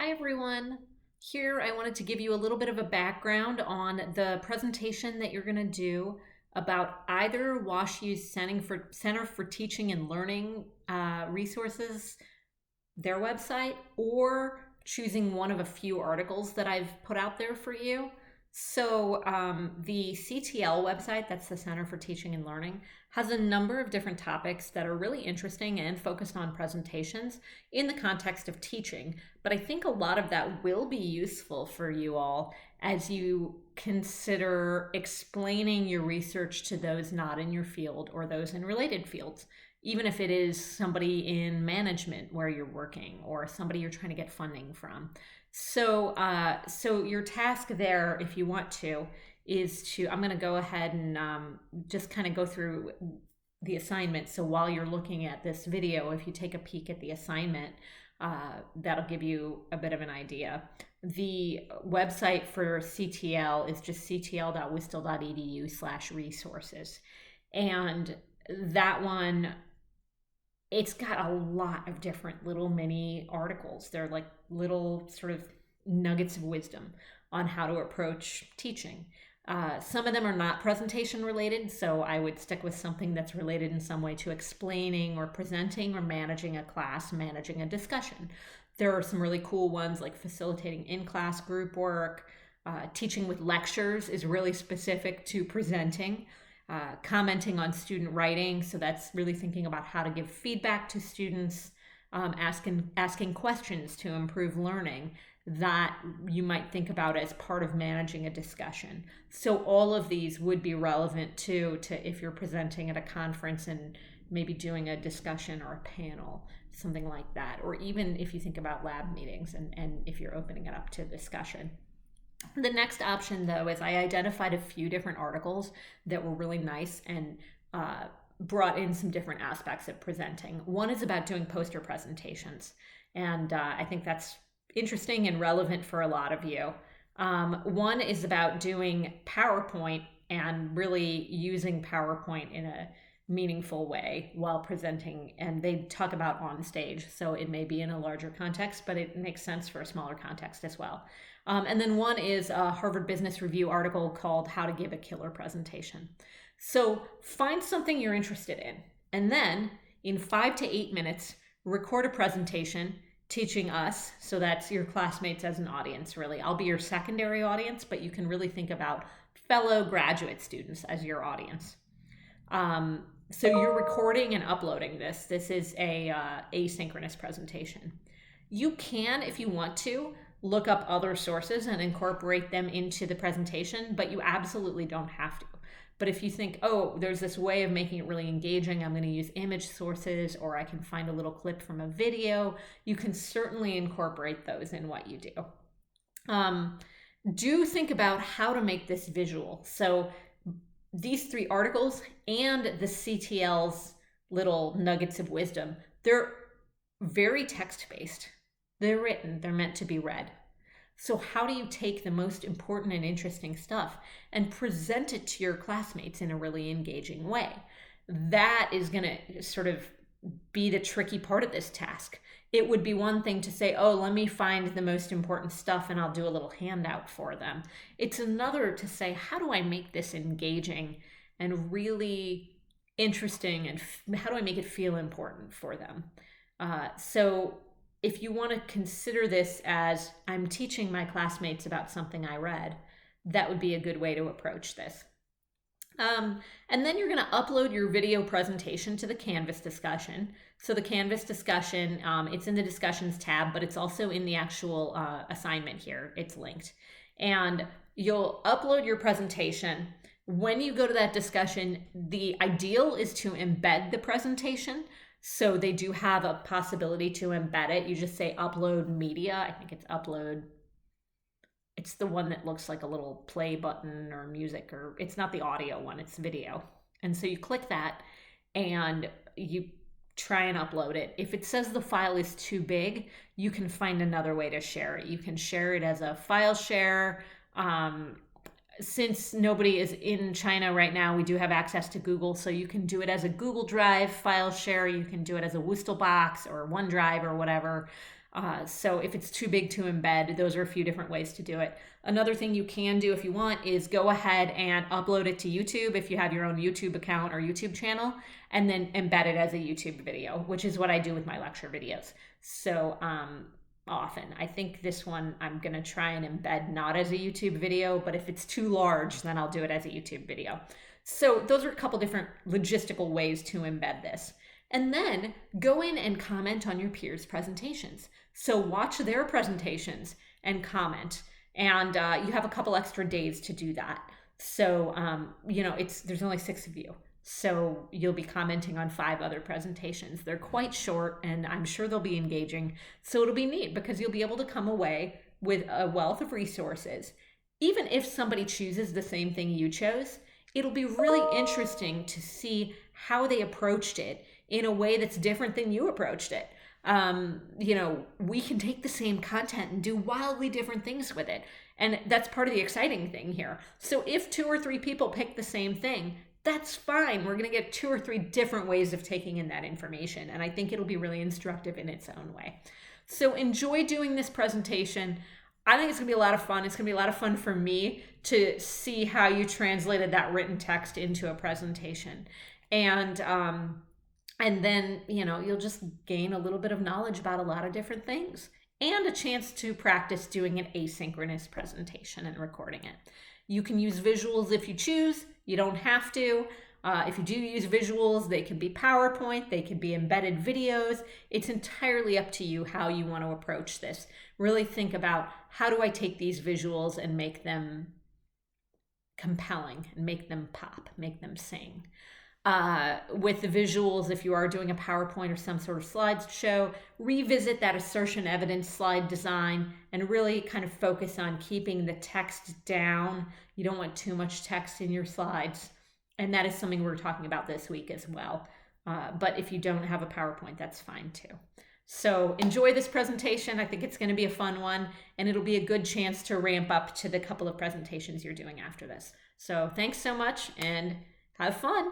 Hi everyone. Here I wanted to give you a little bit of a background on the presentation that you're going to do about either WashU's Center for Teaching and Learning resources, their website, or choosing one of a few articles that I've put out there for you. So the CTL website, that's the Center for Teaching and Learning, has a number of different topics that are really interesting and focused on presentations in the context of teaching. But I think a lot of that will be useful for you all as you consider explaining your research to those not in your field or those in related fields, even if it is somebody in management where you're working or somebody you're trying to get funding from. So your task there, if you want to, is to, I'm going to go ahead and just kind of go through the assignment. So while you're looking at this video, if you take a peek at the assignment, that'll give you a bit of an idea. The website for CTL is just ctl.wistal.edu/resources. And that one, it's got a lot of different little mini articles. They're like little sort of nuggets of wisdom on how to approach teaching. Some of them are not presentation related, so I would stick with something that's related in some way to explaining or presenting or managing a class, managing a discussion. There are some really cool ones like facilitating in-class group work. Teaching with lectures is really specific to presenting. Commenting on student writing, so that's really thinking about how to give feedback to students, asking questions to improve learning that you might think about as part of managing a discussion. So all of these would be relevant to if you're presenting at a conference and maybe doing a discussion or a panel, something like that, or even if you think about lab meetings and if you're opening it up to discussion. The next option, though, is I identified a few different articles that were really nice and brought in some different aspects of presenting. One is about doing poster presentations, and I think that's interesting and relevant for a lot of you. One is about doing PowerPoint and really using PowerPoint in a meaningful way while presenting, and they talk about on stage, so it may be in a larger context, but it makes sense for a smaller context as well. And then one is a Harvard Business Review article called How to Give a Killer Presentation. So find something you're interested in, and then in 5 to 8 minutes, record a presentation teaching us, so that's your classmates as an audience, really. I'll be your secondary audience, but you can really think about fellow graduate students as your audience. So you're recording and uploading this. This is a asynchronous presentation. You can, if you want to, look up other sources and incorporate them into the presentation, but you absolutely don't have to. But if you think, oh, there's this way of making it really engaging, I'm going to use image sources, or I can find a little clip from a video, you can certainly incorporate those in what you do. Do think about how to make this visual. So these 3 articles and the CTL's little nuggets of wisdom, they're very text-based. They're written, they're meant to be read. So how do you take the most important and interesting stuff and present it to your classmates in a really engaging way? That is going to sort of be the tricky part of this task. It would be one thing to say, oh, let me find the most important stuff and I'll do a little handout for them. It's another to say, how do I make this engaging and really interesting, and how do I make it feel important for them? So if you want to consider this as I'm teaching my classmates about something I read, that would be a good way to approach this. And then you're going to upload your video presentation to the Canvas discussion. So the Canvas discussion, it's in the discussions tab, but it's also in the actual assignment here. It's linked. And you'll upload your presentation. When you go to that discussion, the ideal is to embed the presentation. So they do have a possibility to embed it. You just say upload media. I think it's upload. It's the one that looks like a little play button or music, or it's not the audio one, it's video. And so you click that and you try and upload it. If it says the file is too big, you can find another way to share it. You can share it as a file share. Since nobody is in China right now, we do have access to Google, so you can do it as a Google Drive file share. You can do it as a Wistal box or OneDrive or whatever. So if it's too big to embed, those are a few different ways to do it. Another thing you can do if you want is go ahead and upload it to YouTube if you have your own YouTube account or YouTube channel, and then embed it as a YouTube video, which is what I do with my lecture videos. So often, I think this one I'm going to try and embed not as a YouTube video, but if it's too large, then I'll do it as a YouTube video. So those are a couple different logistical ways to embed this. And then go in and comment on your peers' presentations. So watch their presentations and comment. And you have a couple extra days to do that. So, there's only 6 of you. So you'll be commenting on 5 other presentations. They're quite short, and I'm sure they'll be engaging. So it'll be neat because you'll be able to come away with a wealth of resources. Even if somebody chooses the same thing you chose, it'll be really interesting to see how they approached it in a way that's different than you approached it. We can take the same content and do wildly different things with it. And that's part of the exciting thing here. So if 2 or 3 people pick the same thing, that's fine. We're going to get 2 or 3 different ways of taking in that information. And I think it'll be really instructive in its own way. So enjoy doing this presentation. I think it's going to be a lot of fun. It's going to be a lot of fun for me to see how you translated that written text into a presentation. And then, you'll just gain a little bit of knowledge about a lot of different things and a chance to practice doing an asynchronous presentation and recording it. You can use visuals if you choose. You don't have to. If you do use visuals, they can be PowerPoint, they can be embedded videos. It's entirely up to you how you want to approach this. Really think about, how do I take these visuals and make them compelling and make them pop, make them sing? With the visuals, if you are doing a PowerPoint or some sort of slideshow, revisit that assertion evidence slide design and really kind of focus on keeping the text down. You don't want too much text in your slides. And that is something we're talking about this week as well. But if you don't have a PowerPoint, that's fine too. So enjoy this presentation. I think it's going to be a fun one, and it'll be a good chance to ramp up to the couple of presentations you're doing after this. So thanks so much and have fun.